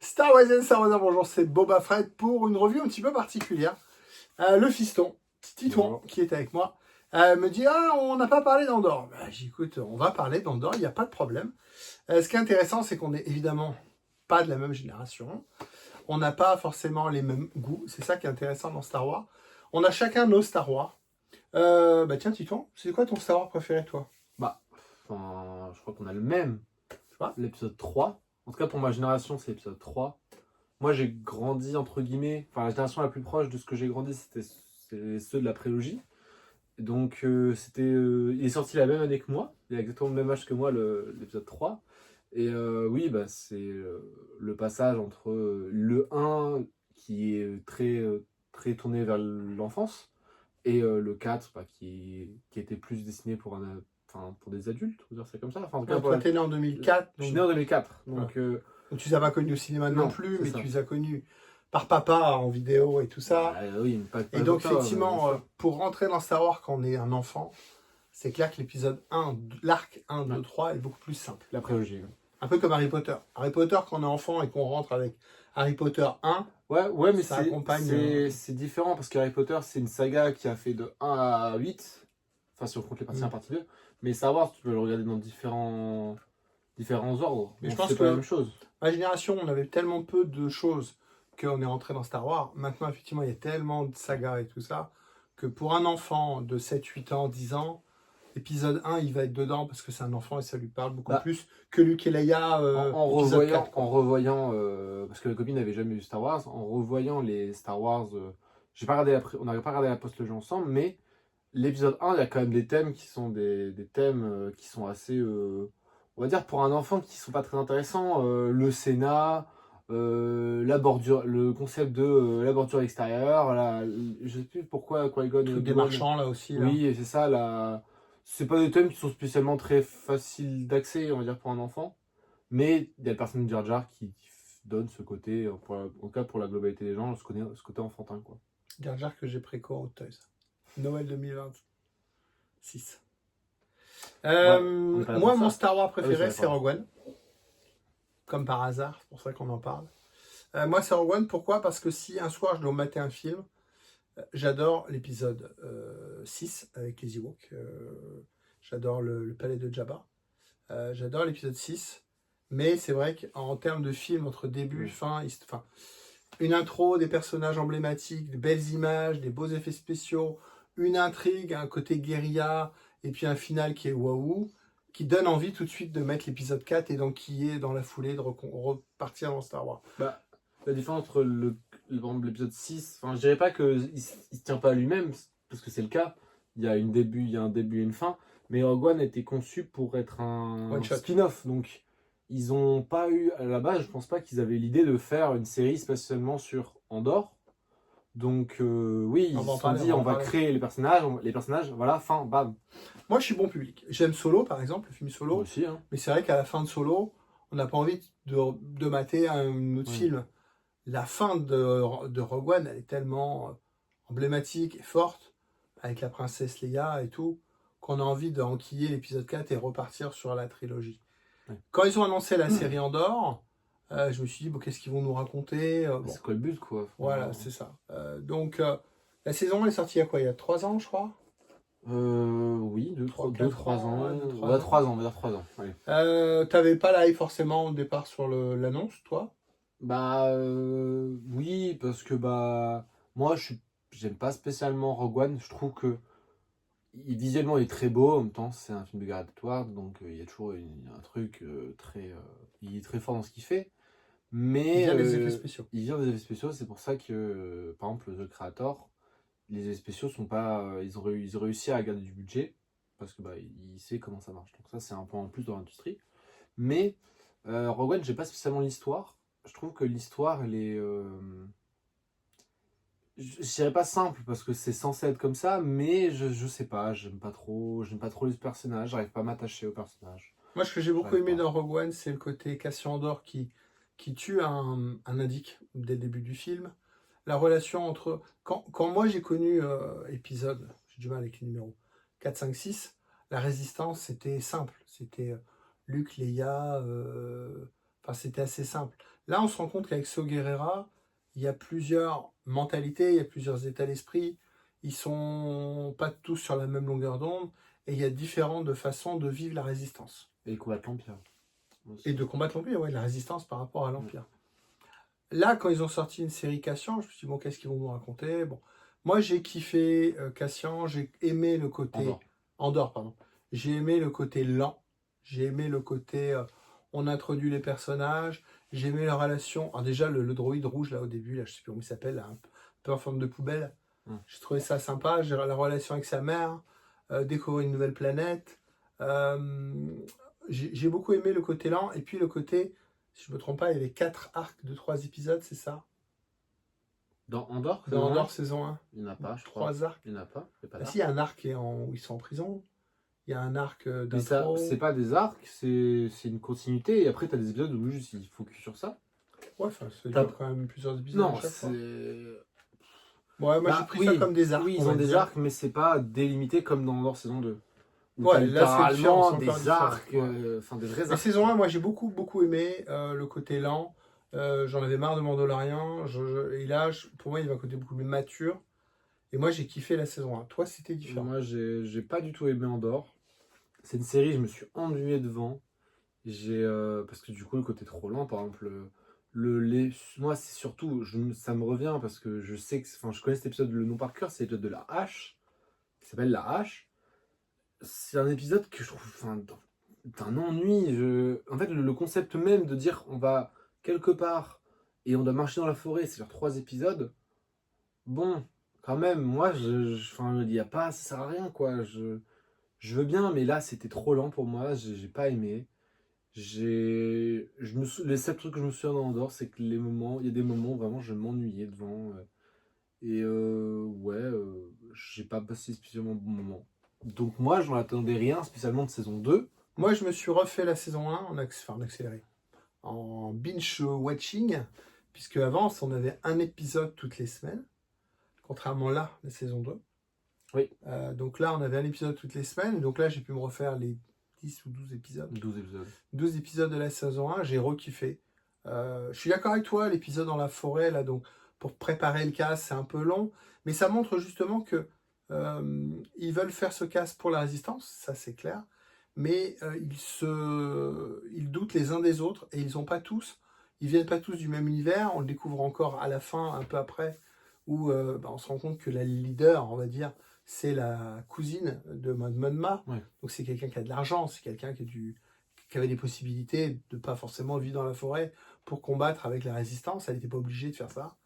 Star Wars, bonjour, c'est Boba Fett pour une revue un petit peu particulière. Le fiston, Titouan, qui est avec moi, me dit « Ah, on n'a pas parlé d'Andorre. » J'écoute, on va parler d'Andorre, il n'y a pas de problème. Ce qui est intéressant, c'est qu'on n'est évidemment pas de la même génération. On n'a pas forcément les mêmes goûts. C'est ça qui est intéressant dans Star Wars. On a chacun nos Star Wars. Tiens, Titouan, c'est quoi ton Star Wars préféré, toi? Je crois qu'on a le même. Tu vois, l'épisode 3. En tout cas, pour ma génération, c'est l'épisode 3. Moi, j'ai grandi, entre guillemets, la génération la plus proche de ce que j'ai grandi, c'est ceux de la prélogie. Donc, il est sorti la même année que moi. Il a exactement le même âge que moi, l'épisode 3. Et oui, c'est le passage entre le 1, qui est très tourné vers l'enfance, et le 4, qui était plus destiné pour des adultes, on va dire ça comme ça. En tout cas, toi, t'es né en 2004. je suis né en 2004. Donc, tu les as pas connus au cinéma non plus, mais ça. tu les as connus par papa en vidéo et tout ça. Oui, pas et donc, papa, effectivement, pour rentrer dans Star Wars quand on est un enfant, c'est clair que l'épisode 1, l'arc 1, 2, 3 est beaucoup plus simple. La prélogie. Un peu comme Harry Potter. Harry Potter, quand on est enfant et qu'on rentre avec Harry Potter 1, ouais, mais ça accompagne. C'est différent parce que Harry Potter, c'est une saga qui a fait de 1 à 8. Enfin, si on compte les parties 1, partie 2. Mais Star Wars, tu peux le regarder dans différents ordres. Mais je pense que pas la même chose. Ma génération, on avait tellement peu de choses qu'on est rentré dans Star Wars. Maintenant, effectivement, il y a tellement de sagas et tout ça que pour un enfant de 7, 8 ans, 10 ans, épisode 1, il va être dedans parce que c'est un enfant et ça lui parle beaucoup plus que Luke et Leia. En revoyant, parce que la copine n'avait jamais vu Star Wars, en revoyant les Star Wars, on n'avait pas regardé la post-logie ensemble, mais l'épisode 1, il y a quand même des thèmes qui sont des thèmes qui sont assez, on va dire pour un enfant, qui sont pas très intéressants. Le Sénat, la bordure, le concept de la bordure extérieure, je sais plus pourquoi Qui-Gon des marchands là aussi. Là. Oui, c'est ça. C'est pas des thèmes qui sont spécialement très faciles d'accès, on va dire, pour un enfant. Mais il y a le personnage de Jar Jar qui donne ce côté, en tout cas pour la globalité des gens, ce côté enfantin, quoi. Jar Jar que j'ai préco au Toys. Noël 2026. Moi, mon Star Wars préféré, c'est Rogue One. Comme par hasard, c'est pour ça qu'on en parle. Moi, c'est Rogue One. Pourquoi? Parce que si un soir je dois mater un film, j'adore l'épisode 6 avec les Ewoks. J'adore le palais de Jabba. J'adore l'épisode 6. Mais c'est vrai qu'en termes de film, entre début, fin, une intro, des personnages emblématiques, de belles images, des beaux effets spéciaux, une intrigue, un côté guérilla, et puis un final qui est waouh, qui donne envie tout de suite de mettre l'épisode 4 et donc qui est dans la foulée de repartir dans Star Wars. La différence entre l'épisode 6, je dirais pas qu'il ne se tient pas à lui-même, parce que c'est le cas. Il y a un début et une fin, mais Rogue One a été conçu pour être un spin-off, donc ils n'ont pas eu, à la base, je pense pas qu'ils avaient l'idée de faire une série spécialement sur Andorre. Donc oui, ils se sont dit, on va créer les personnages, voilà, fin, bam. Moi, je suis bon public. J'aime Solo, par exemple, le film Solo. Moi aussi, hein. Mais c'est vrai qu'à la fin de Solo, on n'a pas envie de mater un autre film. La fin de Rogue One, elle est tellement emblématique et forte, avec la princesse Leia et tout, qu'on a envie d'enquiller l'épisode 4 et repartir sur la trilogie. Quand ils ont annoncé la série Andorre, je me suis dit, qu'est-ce qu'ils vont nous raconter C'est quoi le but, quoi? Voilà, c'est ça. Donc, la saison, elle est sortie il y a 3 ans, je crois. Oui, 2-3 ans. On va dire 3 ans. Ouais. T'avais pas l'œil forcément au départ sur l'annonce, toi? Oui, parce que moi j'aime pas spécialement Rogue One. Je trouve que visuellement il est très beau, en même temps c'est un film de Gareth Edwards, donc il y a toujours un truc il est très fort dans ce qu'il fait. Mais il vient des effets spéciaux. Il vient des effets spéciaux, c'est pour ça que par exemple The Creator, les effets spéciaux sont pas, ils ont réussi à garder du budget parce que il sait comment ça marche. Donc ça c'est un point en plus dans l'industrie. Mais Rogue One, j'ai pas spécialement l'histoire. Je trouve que l'histoire, elle est, je dirais pas simple parce que c'est censé être comme ça, mais je sais pas, j'aime pas trop les personnages, j'arrive pas à m'attacher aux personnages. Moi, ce que j'ai beaucoup aimé dans Rogue One, c'est le côté Cassian Andor qui tue un indique dès le début du film. La relation entre... Quand moi j'ai connu épisode, j'ai du mal avec les numéros, 4, 5, 6, la résistance c'était simple. C'était Luke, Leia, Enfin, c'était assez simple. Là, on se rend compte qu'avec Saw Gerrera, il y a plusieurs mentalités, il y a plusieurs états d'esprit. Ils sont pas tous sur la même longueur d'onde et il y a différentes façons de vivre la résistance. Et combattre l'Empire. Et de combattre l'Empire, ouais, la résistance par rapport à l'Empire. Là, quand ils ont sorti une série Cassian, je me suis dit, bon, qu'est-ce qu'ils vont nous raconter? Bon, moi, j'ai kiffé Cassian, j'ai aimé le côté... Andorre, pardon. J'ai aimé le côté lent, j'ai aimé le côté... on introduit les personnages, j'ai aimé la relation... Alors déjà, le droïde rouge, là, au début, là, je sais plus comment il s'appelle, un peu en forme de poubelle. J'ai trouvé ça sympa, j'ai la relation avec sa mère, découvrir une nouvelle planète. J'ai beaucoup aimé le côté lent, et puis le côté... Si je ne me trompe pas, il y avait 4 arcs de 3 épisodes, c'est ça? Dans Andorre Dans Andorre saison 1. Il n'y en a pas, je crois. 3 arcs. Il n'y en a pas. Ah si, il y a un arc où ils sont en prison. Il y a un arc d'intro. C'est pas des arcs, c'est une continuité. Et après, tu as des épisodes où juste il focus sur ça. Ouais, enfin, ça dure quand même plusieurs épisodes non, à chaque fois. Ouais, moi j'ai pris ça comme des arcs. Oui, ils ont des arcs, mais c'est pas délimité comme dans Andorre saison 2. Ouais, là, c'est différent, des arcs, enfin des vrais arcs. La saison 1, moi j'ai beaucoup aimé le côté lent. J'en avais marre de Mandalorian. Et là, pour moi, il va un côté beaucoup plus mature. Et moi, j'ai kiffé la saison 1. Toi, c'était différent. Moi, j'ai pas du tout aimé Andorre. C'est une série, je me suis ennuyé devant. Parce que du coup, le côté trop lent, par exemple, moi, c'est surtout, ça me revient parce que je sais que, enfin, je connais cet épisode, le nom par cœur, c'est l'épisode de la hache, qui s'appelle La hache. C'est un épisode que je trouve, enfin, d'un ennui. En fait, le concept même de dire on va quelque part et on doit marcher dans la forêt, c'est genre 3 épisodes. Bon, quand même, moi, enfin, il y a pas, ça sert à rien, quoi. Je veux bien, mais là, c'était trop lent pour moi. J'ai pas aimé. Les seuls trucs que je me souviens dans Andorre, c'est que il y a des moments où vraiment je m'ennuyais devant. J'ai pas passé spécialement bon moment. Donc moi, je n'en attendais rien spécialement de saison 2. Moi, je me suis refait la saison 1 en accéléré, en binge-watching, puisque avant, on avait un épisode toutes les semaines, contrairement là, la saison 2. Oui. Donc là, on avait un épisode toutes les semaines, donc là, j'ai pu me refaire les 10 ou 12 épisodes. 12 épisodes. 12 épisodes de la saison 1, j'ai rekiffé. Je suis d'accord avec toi, l'épisode dans la forêt, là, donc pour préparer le casse, c'est un peu long, mais ça montre justement que ils veulent faire ce casse pour la résistance, ça c'est clair, mais ils doutent les uns des autres et ils viennent pas tous du même univers. On le découvre encore à la fin, un peu après, où on se rend compte que la leader, on va dire, c'est la cousine de Mon Mothma. Ouais. Donc c'est quelqu'un qui a de l'argent, c'est quelqu'un qui avait des possibilités de pas forcément vivre dans la forêt pour combattre avec la résistance. Elle n'était pas obligée de faire ça.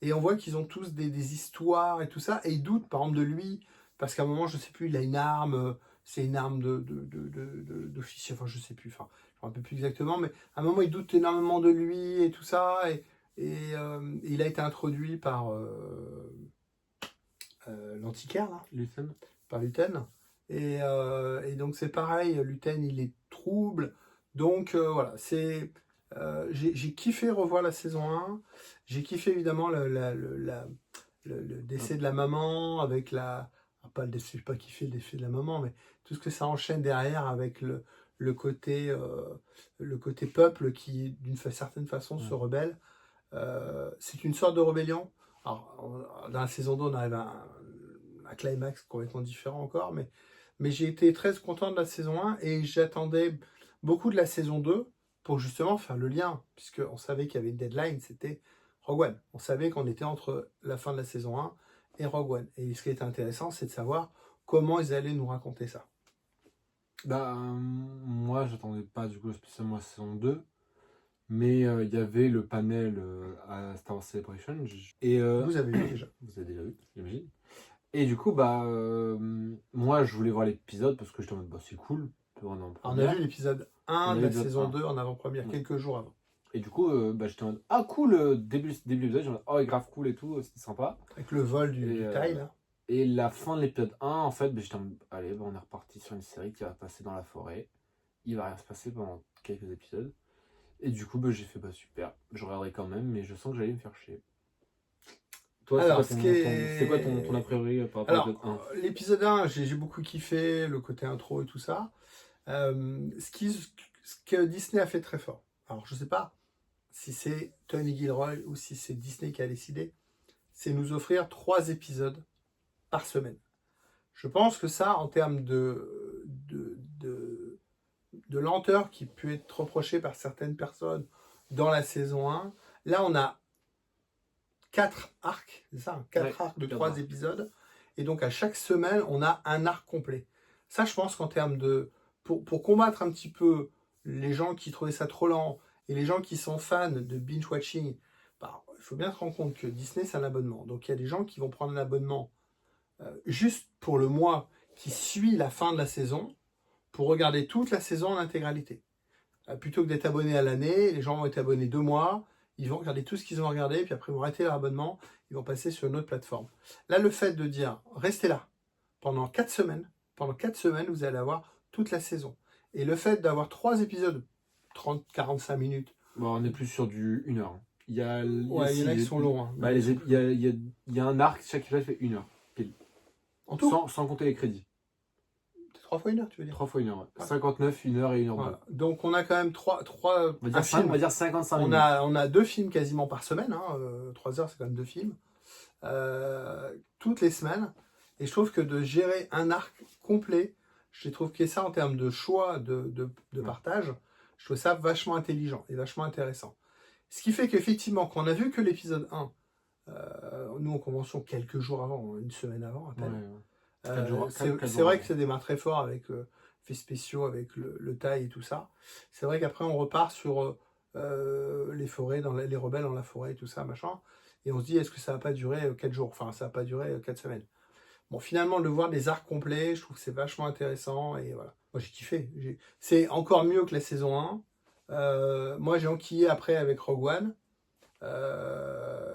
Et on voit qu'ils ont tous des histoires et tout ça, et ils doutent par exemple de lui, parce qu'à un moment, je sais plus, il a une arme, c'est une arme d'officier, enfin je sais plus, enfin je ne me rappelle plus exactement, mais à un moment, il doute énormément de lui et tout ça, et il a été introduit par l'antiquaire, là, Luthen. par Luthen, et donc c'est pareil, Luthen, il est trouble, donc voilà, c'est... j'ai kiffé revoir la saison 1. J'ai kiffé évidemment le décès de la maman avec la... Pas le décès, je n'ai pas kiffé le décès de la maman, mais tout ce que ça enchaîne derrière avec le côté peuple qui, d'une certaine façon, se rebelle. C'est une sorte de rébellion. Alors, dans la saison 2, on arrive à un climax complètement différent encore, mais j'ai été très content de la saison 1 et j'attendais beaucoup de la saison 2 pour justement faire le lien, puisqu'on savait qu'il y avait une deadline, c'était Rogue One. On savait qu'on était entre la fin de la saison 1 et Rogue One. Et ce qui était intéressant, c'est de savoir comment ils allaient nous raconter ça. Moi, j'attendais pas du coup spécialement la saison 2, mais il y avait le panel à Star Wars Celebration. Vous avez vu déjà. Vous avez déjà vu, j'imagine. Et du coup, moi, je voulais voir l'épisode parce que j'étais en mode, c'est cool. On a vu l'épisode 1 de la saison 2 en avant-première, quelques jours avant. Et du coup, j'étais en mode, ah cool, début de l'épisode, j'étais en mode, oh, grave cool et tout, c'était sympa. Avec le vol du taille, là. Et la fin de l'épisode 1, en fait, j'étais en mode, allez, on est reparti sur une série qui va passer dans la forêt. Il va rien se passer pendant quelques épisodes. Et du coup, j'ai fait, super, je regarderai quand même, mais je sens que j'allais me faire chier. Toi, c'est quoi ton a priori par rapport à l'épisode 1 ? L'épisode 1, j'ai beaucoup kiffé, le côté intro et tout ça. Ce que Disney a fait très fort alors je sais pas si c'est Tony Gilroy ou si c'est Disney qui a décidé, c'est nous offrir 3 épisodes par semaine. Je pense que ça, en termes de lenteur qui peut être reprochée par certaines personnes dans la saison 1, là on a 4 arcs, c'est ça, 4 arcs de 3 épisodes, et donc à chaque semaine on a un arc complet. Ça, je pense qu'en termes de... Pour combattre un petit peu les gens qui trouvaient ça trop lent et les gens qui sont fans de binge-watching, bah, il faut bien se rendre compte que Disney, c'est un abonnement. Donc il y a des gens qui vont prendre un abonnement juste pour le mois qui suit la fin de la saison, pour regarder toute la saison en intégralité. Plutôt que d'être abonné à l'année, les gens vont être abonnés 2 mois, ils vont regarder tout ce qu'ils ont regardé, puis après ils vont arrêter leur abonnement, ils vont passer sur une autre plateforme. Là, le fait de dire, restez là, pendant 4 semaines, vous allez avoir toute la saison. Et le fait d'avoir 3 épisodes, 30-45 minutes. Bon, on est plus sur du 1 heure. Il y en a qui sont longs. Hein. Bah, il y a un arc, chaque épisode fait 1 heure. Pile. En tout sans compter les crédits. 3 fois 1 heure, tu veux dire 3 fois 1 heure, ouais. 59, 1 heure et 1 heure. Voilà. Donc on a quand même 3 on va dire 55 minutes. On a 2 films quasiment par semaine. 3 heures, c'est quand même 2 films. Toutes les semaines. Et je trouve que de gérer un arc complet, je trouve que ça, en termes de choix de partage, je trouve ça vachement intelligent et vachement intéressant. Ce qui fait qu'effectivement, quand on a vu que l'épisode 1, nous en convention quelques jours avant, une semaine avant à peine, c'est vrai que ça démarre très fort avec effets spéciaux, avec le taille et tout ça. C'est vrai qu'après on repart sur les forêts, les rebelles dans la forêt et tout ça, machin. Et on se dit, est-ce que ça va pas durer 4 jours? Enfin, ça va pas durer 4 semaines. Bon, finalement, de voir des arcs complets, je trouve que c'est vachement intéressant. Et voilà. Moi, j'ai kiffé. C'est encore mieux que la saison 1. Moi, j'ai enquillé après avec Rogue One.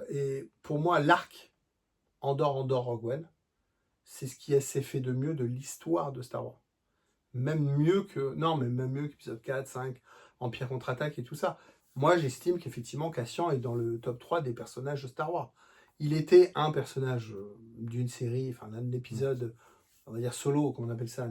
Et pour moi, l'arc Andorre Rogue One, c'est ce qui s'est fait de mieux de l'histoire de Star Wars. Même mieux qu'épisode 4, 5, Empire contre-attaque et tout ça. Moi, j'estime qu'effectivement, Cassian est dans le top 3 des personnages de Star Wars. Il était un personnage d'une série, enfin d'un épisode, on va dire solo, comme on appelle ça,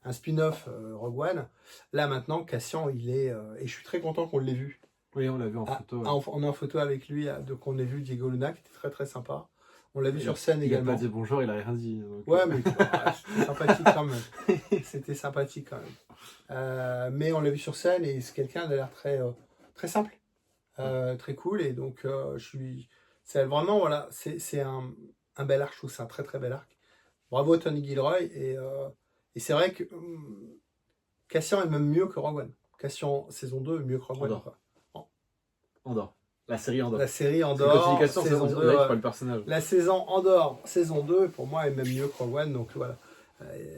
un spin-off Rogue One. Là, maintenant, Cassian, il est... et je suis très content qu'on l'ait vu. Oui, on l'a vu en photo. Ouais. On est en photo avec lui, donc on a vu Diego Luna, qui était très très sympa. On l'a vu sur scène également. Il n'a pas dit bonjour, il n'a rien dit. Donc... Ouais, mais c'était sympathique quand même. C'était sympathique quand même. Mais on l'a vu sur scène et c'est quelqu'un qui a l'air très, très simple, très cool. Et donc, c'est vraiment, voilà, c'est un bel arc, je trouve que c'est un très très bel arc. Bravo à Tony Gilroy. Et c'est vrai que Cassian est même mieux que Rogue One. Cassian saison 2 est mieux que Rogue One. Andorre. La série Andorre. La série Andorre. Saison 2, le personnage. La saison Andorre, saison 2, pour moi, est même mieux que Rogue One. Donc voilà.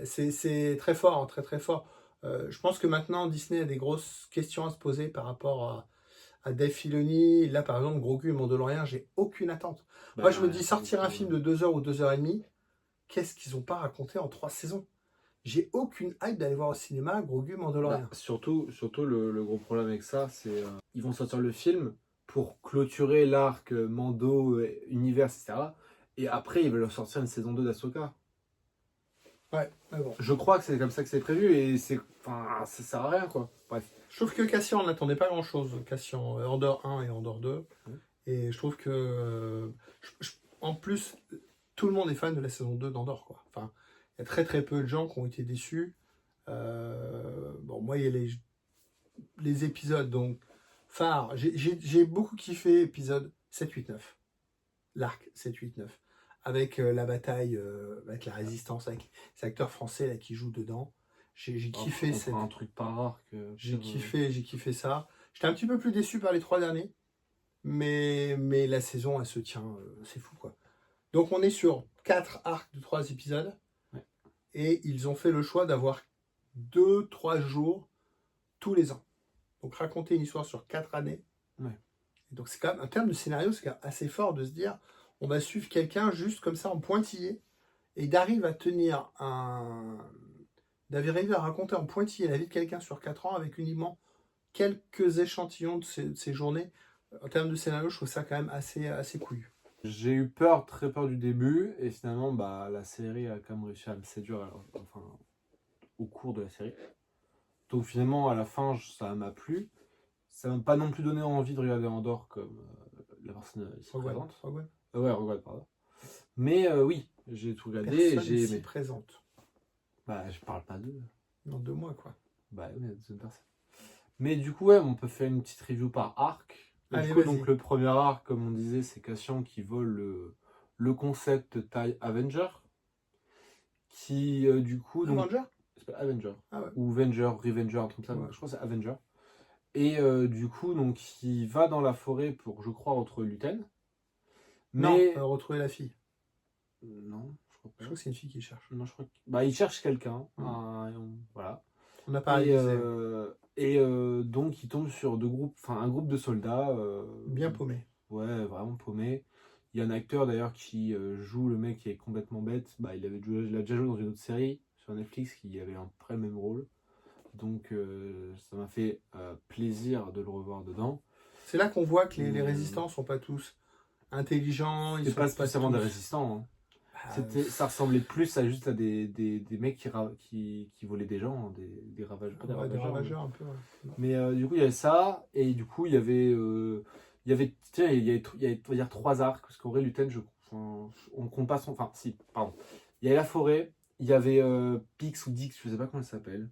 C'est très fort, hein, très très fort. Je pense que maintenant, Disney a des grosses questions à se poser par rapport à Dave Filoni. Là, par exemple, Grogu et Mandalorian, j'ai aucune attente. Moi, je me dis, sortir un film de 2 heures ou 2 heures et demie, qu'est-ce qu'ils n'ont pas raconté en 3 saisons? J'ai aucune hype d'aller voir au cinéma Grogu Mandalorian. Surtout le gros problème avec ça, c'est ils vont sortir le film pour clôturer l'arc Mando, univers, etc. Et après, ils veulent sortir une saison 2 d'Ahsoka. Ouais, mais bon. Je crois que c'est comme ça que c'est prévu et ça sert à rien, quoi. Bref. Je trouve que Cassian, on n'attendait pas grand-chose. Cassian, Andorre 1 et Andorre 2. Et je trouve que... en plus, tout le monde est fan de la saison 2 d'Andorre, quoi. Enfin, il y a très très peu de gens qui ont été déçus. Bon, moi, il y a les épisodes, donc, phares. J'ai beaucoup kiffé épisode 7, 8, 9. L'arc 7, 8, 9. Avec la bataille, avec la résistance, avec ces acteurs français là, qui jouent dedans. J'ai kiffé un truc par arc. J'ai kiffé ça. J'étais un petit peu plus déçu par les 3 derniers. Mais la saison, elle se tient. C'est fou, quoi. Donc, on est sur 4 arcs de 3 épisodes. Ouais. Et ils ont fait le choix d'avoir 2-3 jours tous les ans. Donc, raconter une histoire sur 4 années. Ouais. Et donc, c'est quand même, en termes de scénario, c'est quand même assez fort de se dire, on va suivre quelqu'un juste comme ça en pointillé et d'arriver à tenir d'arriver à raconter en pointillé la vie de quelqu'un sur 4 ans avec uniquement quelques échantillons de ces journées. En termes de scénario, je trouve ça quand même assez couillu. J'ai eu très peur du début, et finalement, la série a quand même réussi à me séduire au cours de la série. Donc finalement, à la fin, ça m'a plu. ça m'a pas non plus donné envie de regarder Andorre comme la personne ici présente. Rogue One. Ouais, regarde, pardon. Mais oui, j'ai tout regardé et Personne j'ai ici aimé. présente. Bah, je parle pas d'eux. Dans 2 mois, quoi. Bah, oui, il y a deuxième personne. Mais du coup, ouais, on peut faire une petite review par arc. Et Allez, du coup, vas-y. donc, le premier arc, comme on disait, c'est Cassian qui vole le concept TIE Avenger. Qui, du coup. Donc, Avenger c'est pas Avenger. Ah ouais. Ou Venger, Revenger, un truc comme ça. Ouais. Je crois que c'est Avenger. Et du coup, donc, il va dans la forêt pour, je crois, retrouver Luten. Mais. Non, retrouver la fille. Non, je crois pas. Je crois que c'est une fille qui cherche. Non, je crois que... Bah, il cherche quelqu'un. Voilà. On n'a pas réalisé. Et donc, il tombe sur un groupe de soldats. Bien paumé. Ouais, vraiment paumé. Il y a un acteur d'ailleurs qui joue le mec qui est complètement bête. Bah, il a déjà joué dans une autre série sur Netflix qui avait un peu le même rôle. Donc, ça m'a fait plaisir de le revoir dedans. C'est là qu'on voit que les résistants sont pas tous intelligents. Ils C'est sont pas spécialement tous... des résistants. Hein. Ah, Ça ressemblait plus à juste à des mecs qui volaient des gens, hein, des ravageurs. Pas des ouais, des ravageurs, ravageurs un peu. Ouais. mais du coup, il y avait ça, et du coup, il y avait, tiens, il y avait, on va dire 3 arcs, parce qu'en vrai, Luten, on compte pas son, enfin, si, pardon. Il y avait la forêt, il y avait Pix ou Dix, je sais pas comment elle s'appelle,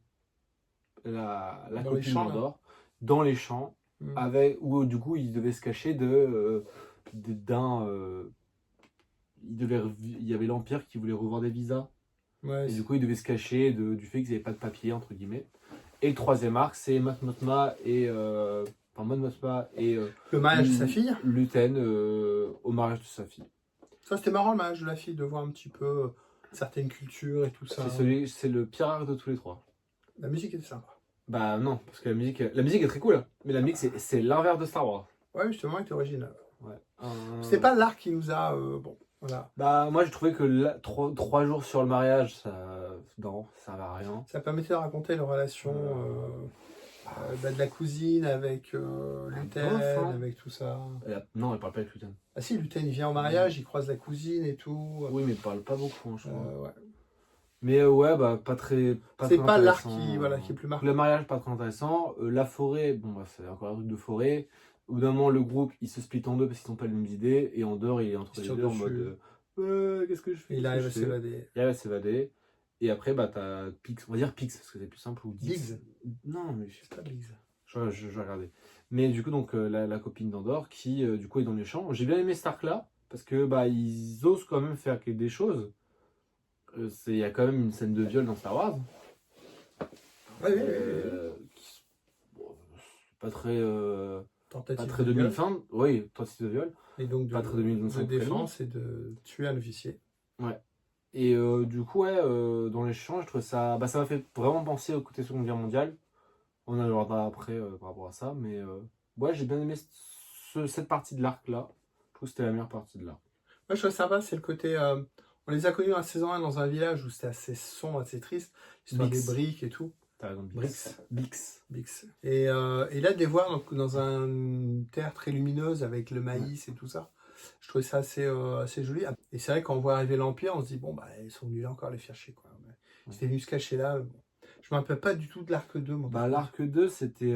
la Dans les copine champs, là. d'Andorre, dans les champs, où du coup, il devait se cacher d'un. Il y avait l'Empire qui voulait revoir des visas. Ouais, Et du coup, il devait se cacher du fait qu'ils n'avaient pas de papier, entre guillemets. Et le troisième arc, c'est Mon Mothma et. le mariage de sa fille. Luten au mariage de sa fille. Ça, c'était marrant, le mariage de la fille, de voir un petit peu certaines cultures et tout ça. C'est le pire arc de tous les 3. La musique était sympa. Bah non, parce que la musique est très cool. Hein. Mais la musique, c'est l'inverse de Star Wars. Ouais, justement, elle était originale. Ouais. C'était pas l'arc qui nous a... bon, voilà. Bah moi, j'ai trouvé que 3 jours sur le mariage, non, ça servait à rien. Ça permettait de raconter la relation de la cousine avec Luten, hein. avec tout ça. Non, elle parle pas avec Luten. Ah si, Luten, il vient au mariage, il croise la cousine et tout. Oui, mais elle parle pas beaucoup, hein, je crois. Ouais. Mais ouais, bah pas très. C'est pas l'arc intéressant. qui est plus marquant. Le mariage, pas très intéressant. La forêt, bon, bah, c'est encore un truc de forêt. Au bout d'un moment, le groupe, il se split en deux parce qu'ils n'ont pas les mêmes idées. Et Andorre, il est entre les deux en mode qu'est-ce que je fais? Il arrive à s'évader. Il arrive à s'évader. Et après, bah, t'as Pix. On va dire Pix parce que c'est plus simple. Ou Biggs. Non, mais C'est pas Biggs. je vais regarder. Mais du coup, donc, la copine d'Andorre qui, du coup, est dans les champs. J'ai bien aimé cet arc-là parce que, bah, ils osent quand même faire des choses. Il y a quand même une scène de viol dans Star Wars. Oui. Pas très. Tentative Pas très de 2000 viol. fin. Oui, tentative de viol. Et donc Pas très 2025. de défense et de tuer un officier. Ouais. Et du coup, ouais, dans les champs, je trouve ça. Bah, ça m'a fait vraiment penser au côté Seconde Guerre mondiale. On en reviendra après par rapport à ça. Mais ouais, j'ai bien aimé cette partie de l'arc là. Je trouve que c'était la meilleure partie de l'arc. Moi, je trouve sympa, c'est le côté. On les a connus dans la saison 1 dans un village où c'était assez sombre, assez triste. L'histoire des briques et tout. T'as raison, Bix. Et là, de les voir dans une terre très lumineuse avec le maïs et tout ça, je trouvais ça assez joli. Et c'est vrai, quand on voit arriver l'Empire, on se dit, bon, bah, ils sont venus là encore les faire chier, quoi. Ils étaient venus se cacher là. Bon. Je me rappelle pas du tout de l'arc 2, moi. Bah, l'arc 2, c'était.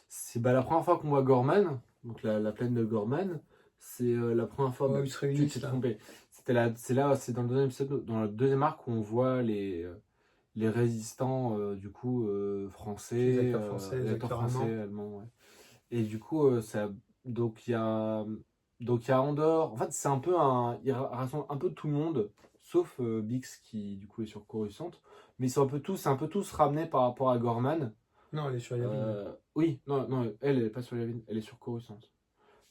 C'est la première fois qu'on voit Gorman, donc la plaine de Gorman. C'est la première fois. Ils se réunissent, tu t'es là. trompé. C'est dans le deuxième épisode, dans le deuxième arc où on voit les résistants du coup français, Les acteurs français, les acteurs allemands. Ouais. Et du coup, donc il y a Andorre. En fait, c'est un peu il rassemble un peu tout le monde, sauf Bix qui du coup est sur Coruscant. Mais c'est un peu tous ramenés par rapport à Gorman. Non, elle est sur Yavin. Oui, non, elle est pas sur Yavin, elle est sur Coruscant.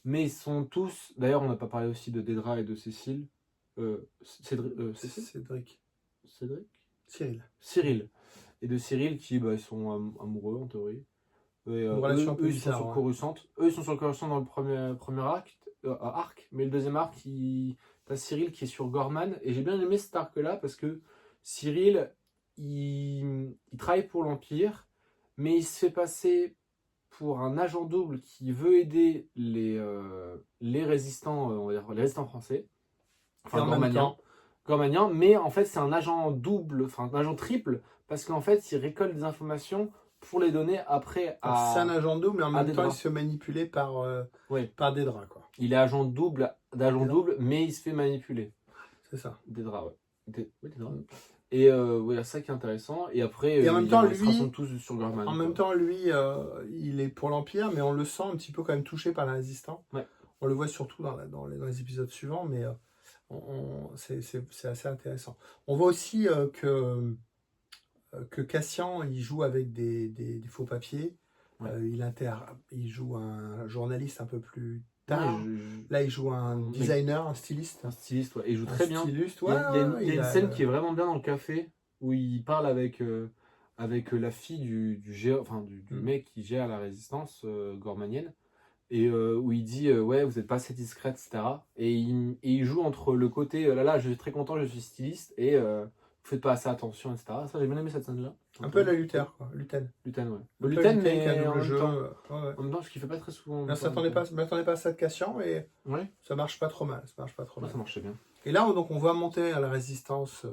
Mais ils sont tous. D'ailleurs, on n'a pas parlé aussi de Dedra et de Cécile. Cédric. Cyril. Et de Cyril qui ils sont amoureux en théorie. Et, Une relation un peu ils sont bizarre, sur ouais. Coruscant. Eux, ils sont sur Coruscant dans le premier arc. Mais le deuxième arc, t'as Cyril qui est sur Gorman. Et j'ai bien aimé cet arc-là parce que Cyril, il travaille pour l'Empire, mais il se fait passer pour un agent double qui veut aider les résistants, on va dire les résistants français. Enfin, Gormanian, mais en fait c'est un agent double, enfin un agent triple, parce qu'en fait il récolte des informations pour les donner après à... C'est un agent double, mais en même temps, Dedra. il se fait manipuler par Dedra, quoi. Il est agent double, mais il se fait manipuler. C'est ça. Dedra, ouais. Dedra. Et c'est ça qui est intéressant. Et après, et en même temps, ils se rassemblent tous sur Gorman. En même temps, lui, il est pour l'Empire, mais on le sent un petit peu quand même touché par la Résistance. Ouais. On le voit surtout dans les épisodes suivants, mais c'est assez intéressant. On voit aussi que Cassian, il joue avec des faux papiers. Ouais. Il joue un journaliste un peu plus tard. Ouais, Là, il joue un designer, un styliste. Un styliste, ouais. Et il joue très bien. Styliste, Il y a une scène qui est vraiment bien dans le café où il parle avec la fille du mec qui gère la résistance gormanienne. Et où il dit ouais, vous n'êtes pas assez discrète, etc. Et il joue entre le côté là, je suis très content, je suis styliste, et vous faites pas assez attention, etc. Ça, j'ai bien aimé cette scène-là. Un peu la Luther, quoi. Luten, ouais. Luten, mais en même jeu. temps. En même temps, ce qu'il fait pas très souvent. Je m'attendais pas à ça de Cassian, et ouais. ça marche pas trop mal. Ça marchait bien. Et là, donc, on voit monter à la résistance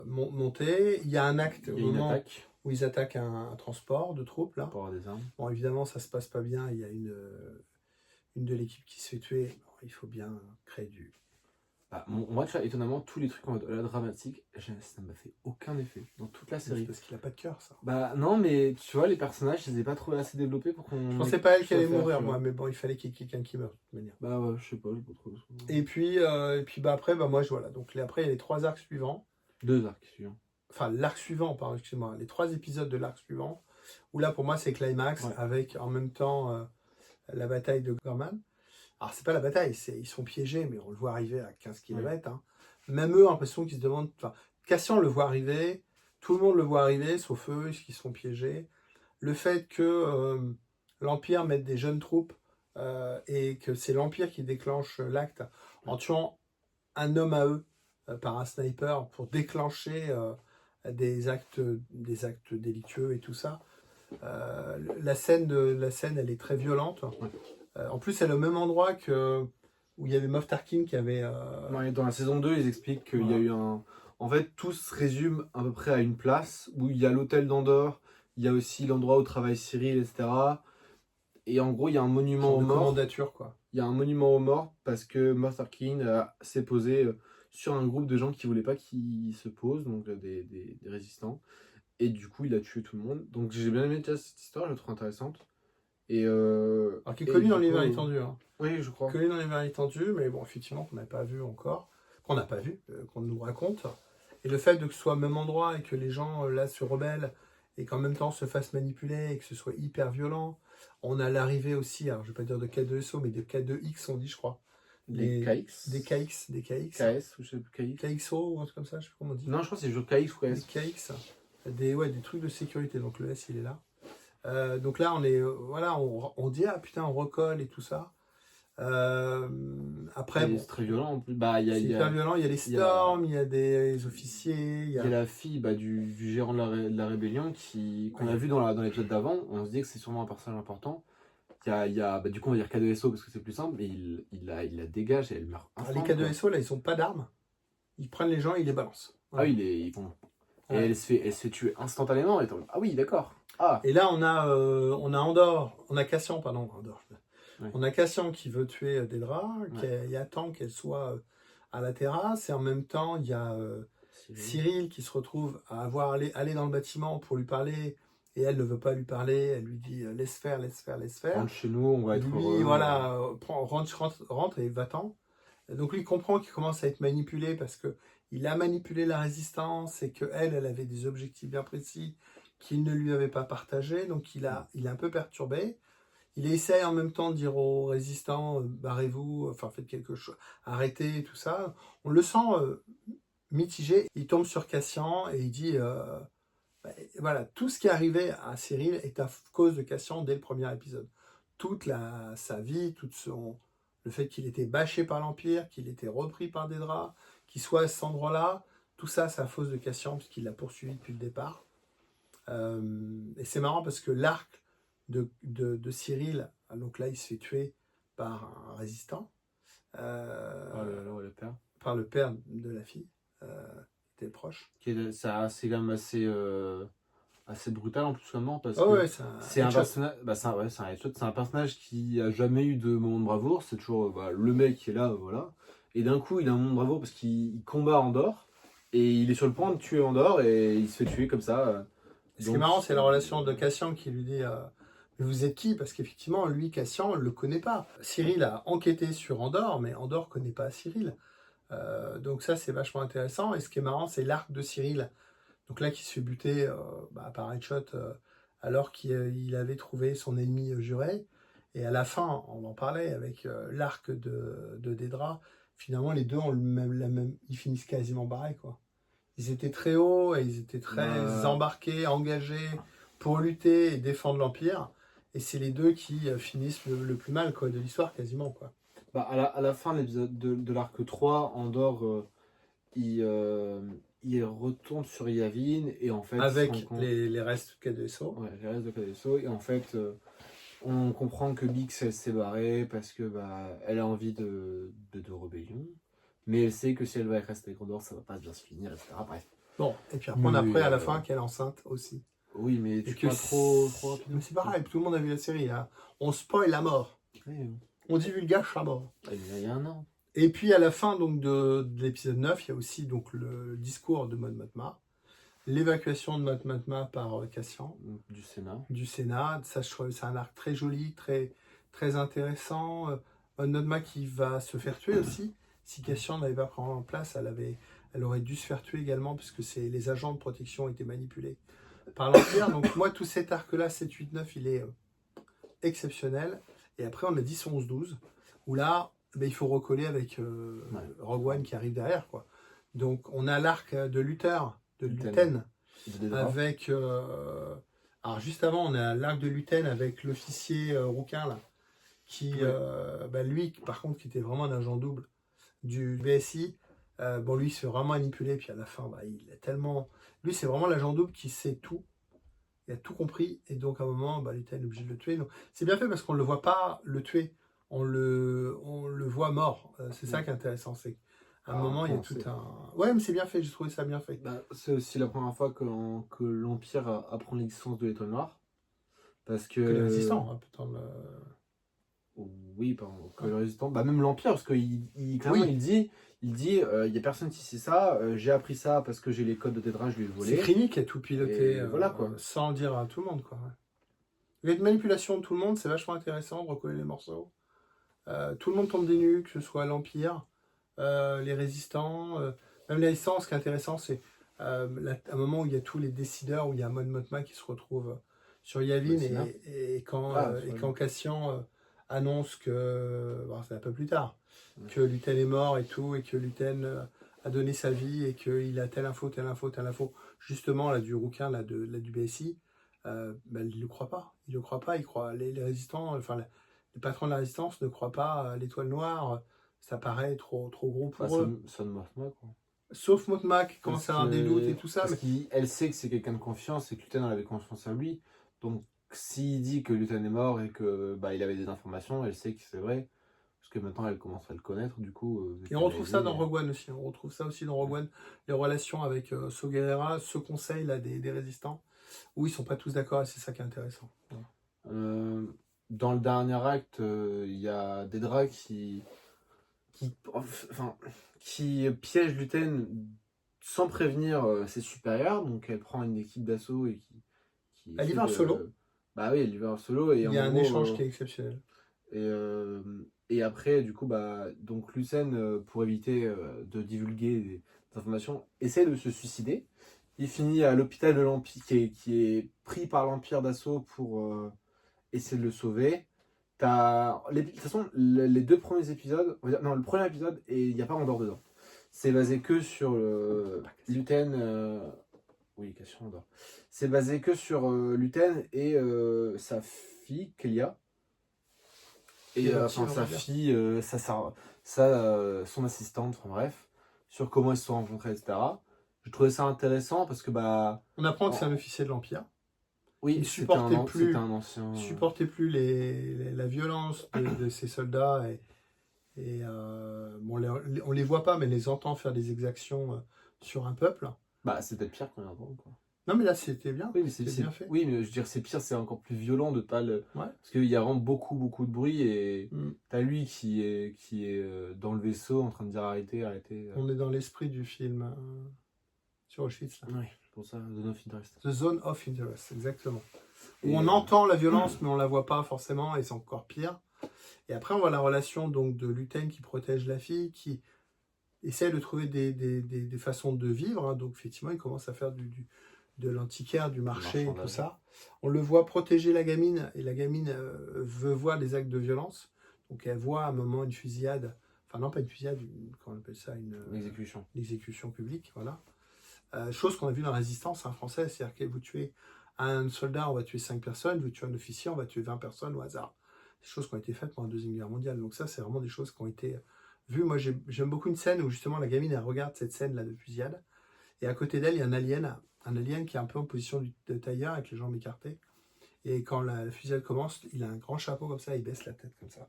monter. Il y a un acte au moment où ils attaquent un transport de troupes, là. Pour avoir des armes. Bon, évidemment, ça se passe pas bien. Il y a une de l'équipe qui se fait tuer. Bon, il faut bien créer du... Moi, tu vois, étonnamment, tous les trucs en mode dramatique, ça ne m'a fait aucun effet dans toute la série. C'est parce qu'il a pas de cœur, ça. Non, mais tu vois, les personnages, je les ai pas trouvés assez développés pour qu'on... Je pensais pas elle qui allait mourir, moi, mais bon, il fallait qu'il y ait quelqu'un qui meure, de toute manière. Ouais, je sais pas trop. Et puis après, moi, voilà. Donc après, il y a les 3 arcs suivants. 2 arcs suivants. Enfin, l'arc suivant, pardon, excuse-moi. Les 3 épisodes de l'arc suivant, où là, pour moi, c'est climax, avec en même temps la bataille de Gorman. Alors, c'est pas la bataille, ils sont piégés, mais on le voit arriver à 15 km. Hein. Même eux, l'impression qu'ils se demandent... Cassian le voit arriver, tout le monde le voit arriver, sauf eux, qui sont piégés. Le fait que l'Empire mette des jeunes troupes et que c'est l'Empire qui déclenche l'acte en tuant un homme à eux par un sniper pour déclencher des actes délictueux et tout ça. La scène, elle est très violente. En plus, c'est le même endroit où il y avait Moff Tarkin qui avait... Dans la saison 2, ils expliquent qu'il y a eu un... En fait, tout se résume à peu près à une place où il y a l'hôtel d'Andorre, il y a aussi l'endroit où travaille Cyril, etc. Et en gros, il y a un monument aux morts. Quoi. Il y a un monument aux morts parce que Moff Tarkin s'est posé sur un groupe de gens qui ne voulaient pas qu'il se pose, donc des résistants. Et du coup, il a tué tout le monde. Donc j'ai bien aimé déjà cette histoire, je la trouve intéressante. Alors qui est connu dans l'univers étendu. Hein. Oui, je crois. Connu dans l'univers étendu, mais bon, effectivement, qu'on n'a pas vu encore. Qu'on n'a pas vu, qu'on nous raconte. Et le fait que ce soit au même endroit et que les gens là se rebellent et qu'en même temps se fassent manipuler et que ce soit hyper violent. On a l'arrivée aussi, alors je ne vais pas dire de K2SO, mais de K2X, on dit, je crois. Des KX. Des KX. KS, ou je sais plus, KX. KXO, ou un truc comme ça, je sais pas comment on dit. Non, je crois que c'est juste KX ou KS. Des KX. Des trucs de sécurité, donc le S, il est là. Donc là, on dit, ah putain, on recolle et tout ça. Après, c'est très violent en plus. C'est hyper violent, il y a les Storms, il y a des officiers. Il y a la fille du gérant de la rébellion qu'on a vu dans l'épisode d'avant. On se dit que c'est sûrement un personnage important. Du coup, on va dire K2SO parce que c'est plus simple, mais il la dégage et elle meurt. Les K2SO, là, ils ont pas d'armes. Ils prennent les gens et ils les balancent. Voilà. Ah oui, et elle se fait tuer instantanément. Ah oui, d'accord. Et là, on a Andorre, on a Cassian, pardon, Andorre. Ouais. On a Cassian qui veut tuer Dedra, qui attend qu'elle soit à la terrasse, et en même temps, il y a Cyril qui se retrouve à aller dans le bâtiment pour lui parler, et elle ne veut pas lui parler, elle lui dit laisse faire. Rentre chez nous, on va être heureux. Voilà, rentre et va-t'en. Donc lui, il comprend qu'il commence à être manipulé parce qu'il a manipulé la résistance et qu'elle avait des objectifs bien précis qu'il ne lui avait pas partagés, donc il est un peu perturbé. Il essaie en même temps de dire aux résistants, barrez-vous, enfin faites quelque chose, arrêtez, tout ça. On le sent mitigé. Il tombe sur Cassian et il dit, voilà, tout ce qui est arrivé à Cyril est à cause de Cassian dès le premier épisode. Toute sa vie, le fait qu'il était bâché par l'Empire, qu'il était repris par Dedra, qu'il soit à cet endroit-là, tout ça, c'est à cause de Cassian puisqu'il l'a poursuivi depuis le départ. Et c'est marrant parce que l'arc de Cyril, donc là il se fait tuer par un résistant, par le père de la fille, qui était proche. C'est quand même assez assez brutal en plus seulement parce Oh que ouais, c'est un personnage, c'est un headshot, c'est un personnage qui a jamais eu de moment de bravoure, c'est toujours le mec qui est là, voilà. Et d'un coup, il a un moment de bravoure parce qu'il combat Andor et il est sur le point de tuer Andor et il se fait tuer comme ça. Ce qui est marrant, c'est la relation de Cassian qui lui dit mais vous êtes qui? Parce qu'effectivement, lui, Cassian, ne le connaît pas. Cyril a enquêté sur Andor, mais Andor ne connaît pas Cyril. Donc ça, c'est vachement intéressant. Et ce qui est marrant, c'est l'arc de Cyril. Donc là, qui se fait buter par Headshot alors qu'il avait trouvé son ennemi juré. Et à la fin, on en parlait avec l'arc de Dedra. Finalement, les deux ont ils finissent quasiment pareil, quoi. Ils étaient très hauts et ils étaient très embarqués, engagés pour lutter et défendre l'Empire. Et c'est les deux qui finissent le plus mal, quoi, de l'histoire, quasiment, quoi. À la fin de l'épisode de l'arc 3, Andor il retourne sur Yavin et en fait avec les restes de K2SO. Ouais, les restes de K2SO et en fait on comprend que Bix elle s'est barrée parce que elle a envie de rébellion, mais elle sait que si elle va rester avec Andor ça va pas bien se finir, etc. Bref. Bon, et puis après on apprend à la fin qu'elle est enceinte aussi. Oui, mais et tu pas trop mais c'est pareil, tout le monde a vu la série. Hein. On spoil la mort. Oui. On divulgage la mort. Il y a un an. Et puis à la fin donc, de l'épisode 9, il y a aussi donc, le discours de Mon Mothma, l'évacuation de Mon Mothma par Cassian. Du Sénat. Ça, je trouve, c'est un arc très joli, très, très intéressant. Mon Mothma qui va se faire tuer aussi. Si Cassian n'avait pas pris en place, elle aurait dû se faire tuer également, puisque les agents de protection étaient manipulés par l'Empire. Donc moi, tout cet arc-là, 7, 8, 9, il est exceptionnel. Et après, on a 10, 11, 12, où là, il faut recoller avec Rogue One qui arrive derrière, quoi. Donc, on a l'arc de Luther, de Luten, avec... alors, juste avant, on a l'arc de Luten avec l'officier rouquin, là, qui, lui, par contre, qui était vraiment un agent double du BSI. Lui, il se fait vraiment manipuler, puis à la fin, il est tellement... Lui, c'est vraiment l'agent double qui sait tout. Il a tout compris, et donc à un moment, Luten est obligé de le tuer. C'est bien fait parce qu'on ne le voit pas le tuer, on le voit mort. C'est ça qui est intéressant, c'est qu'à un moment, il y a tout un... Ouais, mais c'est bien fait, j'ai trouvé ça bien fait. C'est aussi la première fois que l'Empire apprend l'existence de l'Étoile Noire. Parce que les résistants, hein, putain, Oui, pardon, que les résistants, même l'Empire, parce qu'il clairement il dit il y a personne qui sait ça, j'ai appris ça parce que j'ai les codes de Dedra, je lui ai volé. C'est Krennic qui a tout piloté, voilà, quoi. sans le dire à tout le monde, quoi. Les manipulations de tout le monde, c'est vachement intéressant de recoller les morceaux. Tout le monde tombe des nues, que ce soit l'Empire, les résistants, même les résistants. Ce qui est intéressant, c'est un moment où il y a tous les décideurs, où il y a Mon Mothma qui se retrouve sur Yavin, et quand Cassian annonce que, c'est un peu plus tard, que Luten est mort et tout, et que Luten a donné sa vie, et qu'il a telle info, justement là, du rouquin, là, du BSI, il ne le croit pas. Il croit, les résistants, les patrons de la résistance ne croient pas à l'étoile noire, ça paraît trop gros pour eux. Ça ne marche pas, quoi. Sauf Mothma qui commence à avoir des doutes et tout ça. Parce qu'elle sait que c'est quelqu'un de confiance et que Luten avait confiance en lui. Donc s'il dit que Luten est mort et que il avait des informations, elle sait que c'est vrai. Parce que maintenant elle commence à le connaître, du coup. Et on retrouve ça dans Rogue One aussi. On retrouve ça aussi dans Rogue One. Les relations avec Saw Gerrera, ce conseil là des résistants, où ils sont pas tous d'accord, et c'est ça qui est intéressant. Dans le dernier acte, il y a Dedra qui piège Luten sans prévenir ses supérieurs, donc elle prend une équipe d'assaut et qui elle y va en solo. Oui, elle y va en solo. Et il y a un échange qui est exceptionnel. Et après, du coup, donc Luten, pour éviter de divulguer des informations, essaie de se suicider. Il finit à l'hôpital de l'Empire, qui est pris par l'Empire d'assaut pour essayer de le sauver. De toute façon, les deux premiers épisodes, le premier épisode, et il n'y a pas Andor dedans. C'est basé que sur Luten. Oui, question Andor. C'est basé que sur Luten et sa fille, Kelia. Et sa fille, son assistante, bref, sur comment ils se sont rencontrés, etc. Je trouvais ça intéressant parce que on apprend que c'est un officier de l'Empire. Oui, il supportait plus la violence de ses soldats on les voit pas, mais les entend faire des exactions sur un peuple. C'est peut-être pire qu'on entend, quoi. Non, mais là, c'était bien. Oui, mais c'était bien fait. oui, mais je veux dire, c'est pire, c'est encore plus violent de pas le. Ouais. Parce qu'il y a vraiment beaucoup, beaucoup de bruit et Mm. t'as lui qui est dans le vaisseau en train de dire arrêtez, arrêtez. On est dans l'esprit du film sur Auschwitz. Là. Oui, c'est pour ça, Zone of Interest. The Zone of Interest, exactement. Et, Où on entend la violence, mais on la voit pas forcément, et c'est encore pire. Et après, on voit la relation donc de Luthen qui protège la fille, qui essaie de trouver des façons de vivre. Hein. Donc, effectivement, il commence à faire de l'antiquaire, du marché et tout ça. On le voit protéger la gamine, et la gamine veut voir des actes de violence. Donc, elle voit à un moment une fusillade, enfin, non, pas une fusillade, comment on appelle ça, une exécution publique, voilà. Chose qu'on a vu dans la résistance française, c'est-à-dire que vous tuez un soldat, on va tuer 5 personnes, vous tuez un officier, on va tuer 20 personnes au hasard. C'est des choses qui ont été faites pendant la Deuxième Guerre mondiale. Donc ça, c'est vraiment des choses qui ont été vues. Moi, j'aime beaucoup une scène où justement la gamine, elle regarde cette scène-là de fusillade. Et à côté d'elle, il y a un alien qui est un peu en position de tailleur avec les jambes écartées. Et quand la fusillade commence, il a un grand chapeau comme ça, il baisse la tête comme ça.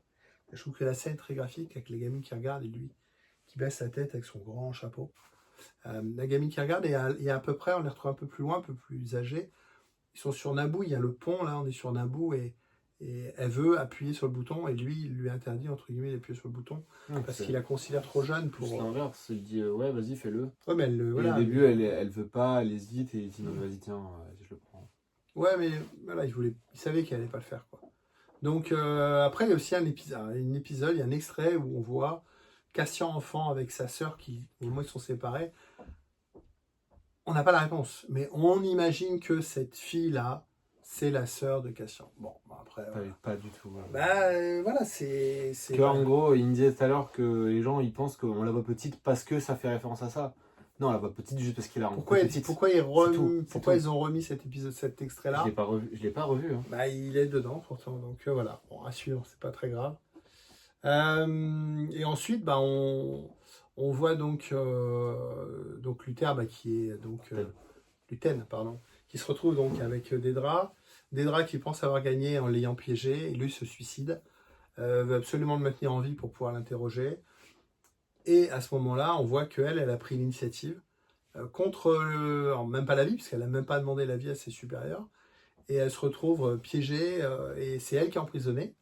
Et je trouve que la scène est très graphique avec les gamines qui regardent et lui qui baisse la tête avec son grand chapeau. La gamine qui regarde, et à peu près, on les retrouve un peu plus loin, un peu plus âgés. Ils sont sur Naboo, il y a le pont, là, on est sur Naboo, et elle veut appuyer sur le bouton, et lui, il lui interdit, entre guillemets, d'appuyer sur le bouton, parce qu'il la considère trop jeune pour... C'est l'inverse, il dit ouais, vas-y, fais-le. Ouais, mais voilà, au début, elle veut pas, elle hésite, et il dit non, mais vas-y, tiens, je le prends. Ouais, mais voilà, il savait qu'elle allait pas le faire, quoi. Donc, après, il y a aussi un épisode, il y a un extrait où on voit Cassian enfant avec sa sœur, au moins ils sont séparés. On n'a pas la réponse, mais on imagine que cette fille-là, c'est la sœur de Cassian. Bon, après... Pas du tout. Voilà, c'est... En gros, il me disait tout à l'heure que les gens, ils pensent qu'on la voit petite parce que ça fait référence à ça. Non, on la voit petite juste parce qu'il a Pourquoi ils ont remis cet extrait-là? Je l'ai pas revu. Hein. Bah, il est dedans, pourtant. Donc, voilà. Bon, à suivre, c'est pas très grave. Et ensuite, bah, on voit donc Luther, qui est donc Luthen, pardon, qui se retrouve donc avec Dedra qui pense avoir gagné en l'ayant piégé, et lui se suicide, veut absolument le maintenir en vie pour pouvoir l'interroger. Et à ce moment-là, on voit qu'elle, elle a pris l'initiative alors même pas la vie, puisqu'elle n'a même pas demandé la vie à ses supérieurs, et elle se retrouve piégée, et c'est elle qui est emprisonnée.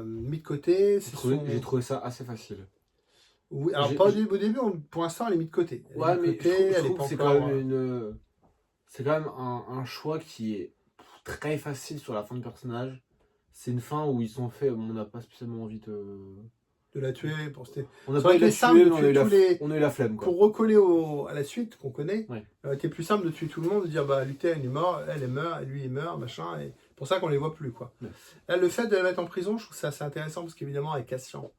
Mis de côté, j'ai trouvé ça assez facile. Oui, alors pas au début, pour l'instant, elle est mise de côté. Je trouve que c'est quand même c'est quand même un choix qui est très facile sur la fin du personnage. C'est une fin où ils sont faits, on n'a pas spécialement envie de la tuer. On n'a pas eu la tuer, on a eu la flemme. Quoi. Pour recoller à la suite qu'on connaît, c'était plus simple de tuer tout le monde, de dire bah Luthen est mort, elle est morte, lui il meurt, machin, et pour ça qu'on les voit plus. Quoi. Ouais. Là, le fait de la mettre en prison, je trouve ça assez intéressant parce qu'évidemment, avec Cassian,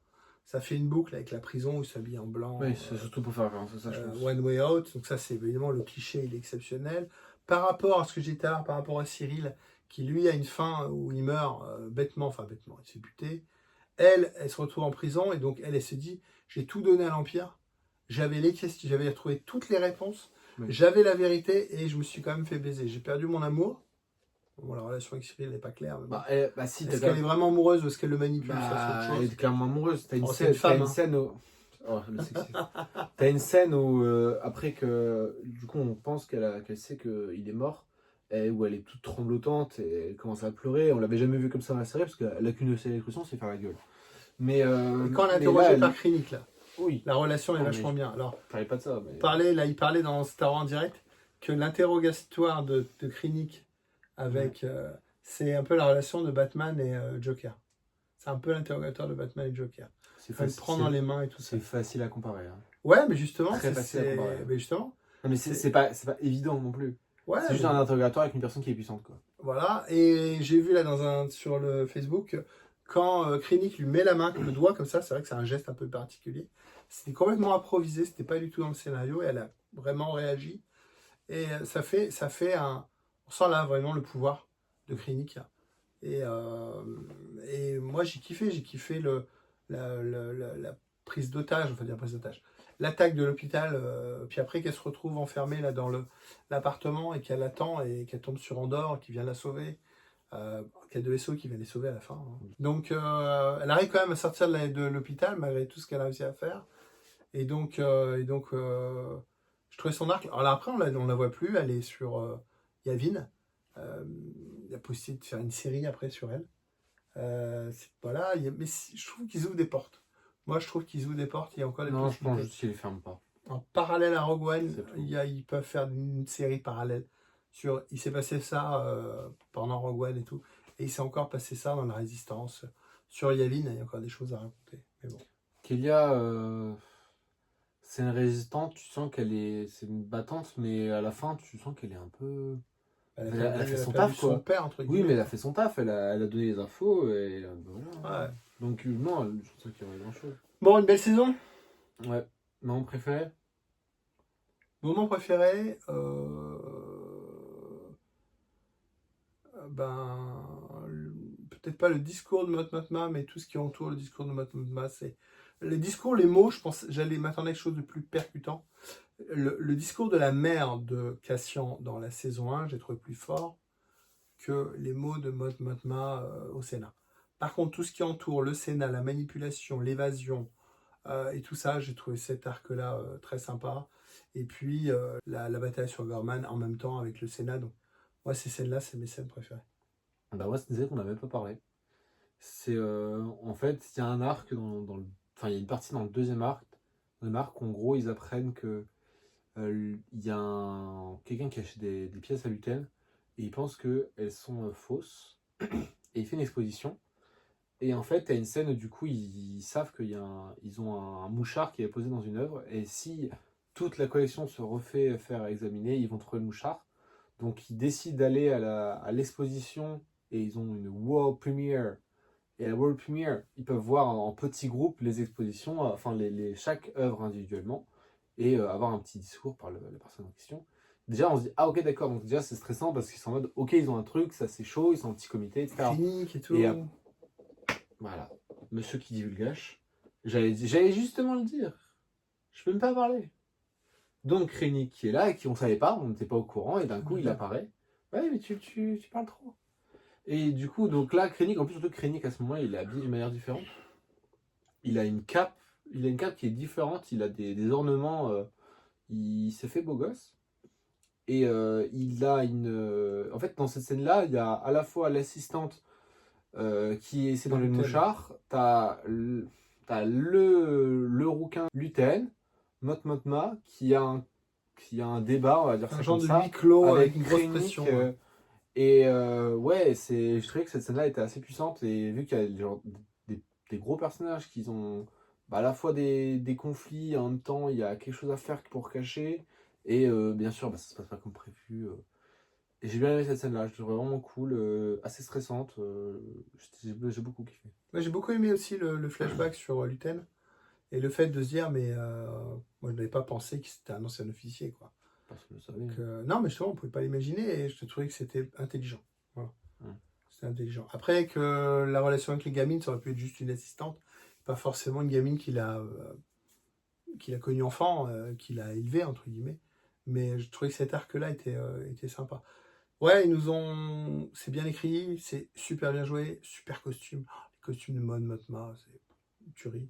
ça fait une boucle avec la prison où il s'habille en blanc. Oui, c'est surtout pour faire référence à ça, je pense. One Way Out, donc ça c'est évidemment le cliché, il est exceptionnel. Par rapport à ce que j'ai dit tout à l'heure, par rapport à Cyril, qui lui a une fin où il meurt bêtement, il se fait buter. Elle se retrouve en prison, et donc elle se dit, j'ai tout donné à l'Empire, j'avais les questions, j'avais retrouvé toutes les réponses, j'avais la vérité, et je me suis quand même fait baiser. J'ai perdu mon amour. Bon, la relation avec Cyril n'est pas claire. Si, est-ce qu'elle est vraiment amoureuse ou est-ce qu'elle le manipule? Elle est clairement amoureuse. T'as une scène où... Oh, t'as une scène où, après que, du coup, on pense qu'elle sait qu'il est mort, et où elle est toute tremblotante, et elle commence à pleurer. On l'avait jamais vu comme ça dans la série, parce qu'elle n'a qu'une seule expression, c'est faire la gueule. Mais quand elle est interrogée par Krennic, là, oui. La relation est vachement bien. Alors, parlait pas de ça. Mais... il parlait dans Star Wars en direct que l'interrogatoire de Krennic avec... c'est un peu la relation de Batman et Joker. C'est un peu l'interrogatoire de Batman et Joker. C'est facile. Il prend dans les mains et tout ça. C'est facile à comparer. Hein. Ouais, mais justement, très facile à comparer. Mais justement. Non, mais c'est pas évident non plus. Ouais, c'est juste un interrogatoire avec une personne qui est puissante, quoi. Voilà, et j'ai vu là sur le Facebook, quand Krennic lui met la main, le doigt comme ça, c'est vrai que c'est un geste un peu particulier. C'était complètement improvisé, c'était pas du tout dans le scénario, et elle a vraiment réagi. Et ça fait on sent là vraiment le pouvoir de Krennic. Et moi j'ai kiffé la prise d'otage, enfin la prise d'otage. L'attaque de l'hôpital, puis après qu'elle se retrouve enfermée là dans l'appartement et qu'elle attend et qu'elle tombe sur Andorre qui vient la sauver, qu'il y a deux vaisseaux qui viennent les sauver à la fin. Hein. Donc elle arrive quand même à sortir de l'hôpital malgré tout ce qu'elle a réussi à faire. Et donc je trouvais son arc. Alors là, après, on la voit plus. Elle est sur Yavin. Il a possibilité de faire une série après sur elle. Voilà, mais je trouve qu'ils ouvrent des portes. Moi, je trouve qu'ils ouvrent des portes. Il y a encore des Non, je pense possibilités. juste qu'ils les ferment pas. En parallèle à Rogue One, C'est tout. ils peuvent faire une série parallèle. Il s'est passé ça pendant Rogue One et tout. Et il s'est encore passé ça dans la Résistance. Sur Yavin, il y a encore des choses à raconter. Mais bon. Kélia, c'est une résistante, tu sens c'est une battante, mais à la fin, tu sens qu'elle est un peu... Elle a fait son taf, son quoi. père, entre Oui, guillemets. mais elle a fait son taf, elle a donné les infos, et voilà. Ouais. Donc, non, je pense qu'il y aurait grand-chose. Bon, une belle saison. Ouais. Moment préféré? Moment préféré, peut-être pas le discours de Mot Mothma, mais tout ce qui entoure le discours de Mot Mothma, c'est les discours, les mots. Je pense, j'allais m'attendre à quelque chose de plus percutant. Le discours de la mère de Cassian dans la saison 1, j'ai trouvé plus fort que les mots de Mot Mothma au Sénat. Par contre, tout ce qui entoure le Sénat, la manipulation, l'évasion et tout ça, j'ai trouvé cet arc-là très sympa. Et puis la bataille sur Gorman en même temps avec le Sénat. Donc, moi, ces scènes-là, c'est mes scènes préférées. Bah, ouais, c'est une scène qu'on n'a même pas parlé. C'est en fait, il y a un arc enfin, il y a une partie dans le deuxième arc. Dans le arc, en gros, ils apprennent que il y a quelqu'un qui achète des pièces à Luten et il pense qu'elles sont fausses. Et il fait une exposition. Et en fait, il y a une scène où du coup, ils savent ils ont un mouchard qui est posé dans une œuvre. Et si toute la collection se refait faire examiner, ils vont trouver le mouchard. Donc, ils décident d'aller à l'exposition et ils ont une world premiere. Et à la world premiere, ils peuvent voir en petits groupes les expositions, enfin chaque œuvre individuellement, et avoir un petit discours par la personne en question. Déjà, on se dit, ah ok, d'accord, donc déjà c'est stressant parce qu'ils sont en mode, ok, ils ont un truc, ça c'est chaud, ils sont en petit comité, etc. Clinique et tout. Et voilà, monsieur qui divulgage. J'allais justement le dire. Je peux même pas parler. Donc Krennic qui est là et qui on savait pas, on n'était pas au courant, et d'un coup il apparaît. Ouais, mais tu parles trop. Et du coup, donc là, Krennic, en plus surtout Krennic à ce moment-là, il est habillé d'une manière différente. Il a une cape qui est différente, il a des ornements, il s'est fait beau gosse. Et il a en fait, dans cette scène-là, il y a à la fois l'assistante qui essaie dans le mouchard, t'as le rouquin Luten, Mot Mothma, qui a un débat, on va dire ça genre comme de ça, huis clos avec une grosse Krennic, pression. et ouais, je trouvais que cette scène-là était assez puissante, et vu qu'il y a genre, des gros personnages qui ont à la fois des conflits, en même temps il y a quelque chose à faire pour cacher, et bien sûr ça se passe pas comme prévu. Et j'ai bien aimé cette scène-là, je trouvais vraiment cool, assez stressante, j'ai beaucoup kiffé. Moi, j'ai beaucoup aimé aussi le flashback sur Luten, et le fait de se dire, mais moi je n'avais pas pensé que c'était un ancien officier, quoi. Parce que je le savais. Donc, non, mais justement, on ne pouvait pas l'imaginer, et je trouvais que c'était intelligent. Voilà. C'était intelligent. Après, que la relation avec les gamines, ça aurait pu être juste une assistante, pas forcément une gamine qu'il a connue enfant, qu'il a élevée, entre guillemets. Mais je trouvais que cet arc-là était sympa. Ouais, c'est bien écrit, c'est super bien joué, super costume. Oh, les costumes de Mon Mothma, c'est une tuerie.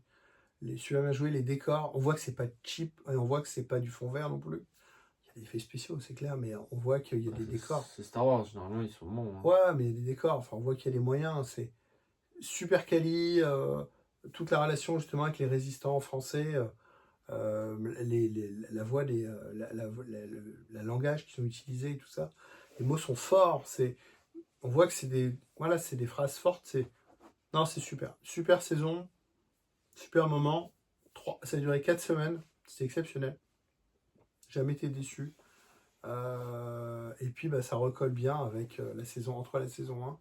Super bien joué, les décors, on voit que c'est pas cheap, et on voit que c'est pas du fond vert non plus. Il y a des effets spéciaux, c'est clair, mais on voit qu'il y a des décors. C'est Star Wars, généralement ils sont bons. Hein. Ouais, mais il y a des décors, enfin, on voit qu'il y a des moyens, c'est super quali, toute la relation justement avec les résistants français, la voix, la langage qui sont utilisés et tout ça. Les mots sont forts, on voit que c'est des phrases fortes. Non, c'est super. Super saison, super moment. Ça a duré 4 semaines, c'était exceptionnel. Jamais été déçu. Et puis ça recolle bien avec entre la saison 1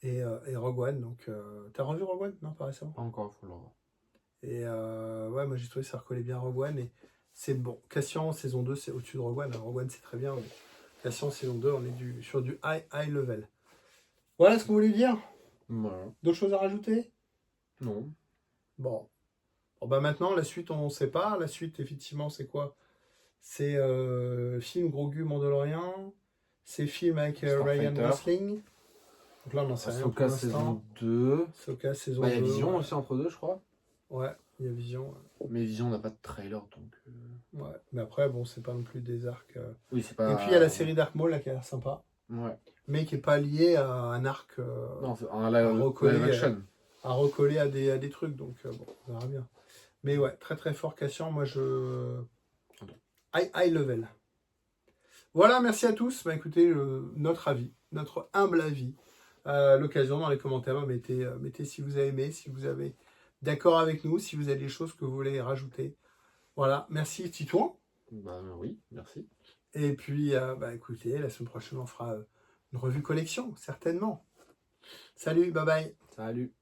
et Rogue One. Donc, t'as revu Rogue One? Non, pas récemment. Pas encore, faut le revoir. Et ouais, moi j'ai trouvé que ça recollait bien à Rogue One. Et c'est bon. Cassian saison 2, c'est au-dessus de Rogue One. Alors, Rogue One, c'est très bien. Mais Cassian saison 2, on est sur du high level. Voilà ce qu'on voulait dire. Voilà. D'autres choses à rajouter? Non. Bon. Maintenant, la suite, on ne sait pas. La suite, effectivement, c'est quoi? C'est film Grogu Mandalorian. C'est film avec Ryan Gosling. Donc là, on n'en sait rien pour l'instant. Saison 2. Ahsoka saison 2. Il y a Vision aussi entre deux, je crois. Ouais, il y a Vision. Mais Vision n'a pas de trailer, donc... Ouais. Mais après, bon, c'est pas non plus des arcs. Oui, c'est Et pas. puis il y a la série Dark Maul là, qui a l'air sympa, Ouais. mais qui n'est pas liée à un arc Non, c'est un à live recoller, action. à des trucs. Donc bon, on verra bien. Mais ouais, très très fort Cassian. Moi, high level. Voilà, merci à tous. Bah, écoutez, notre avis, notre humble avis. L'occasion dans les commentaires, mettez si vous avez aimé, si vous avez d'accord avec nous, si vous avez des choses que vous voulez rajouter. Voilà, merci Titouan. Bah oui, merci. Et puis, bah, écoutez, la semaine prochaine, on fera une revue collection, certainement. Salut, bye bye. Salut.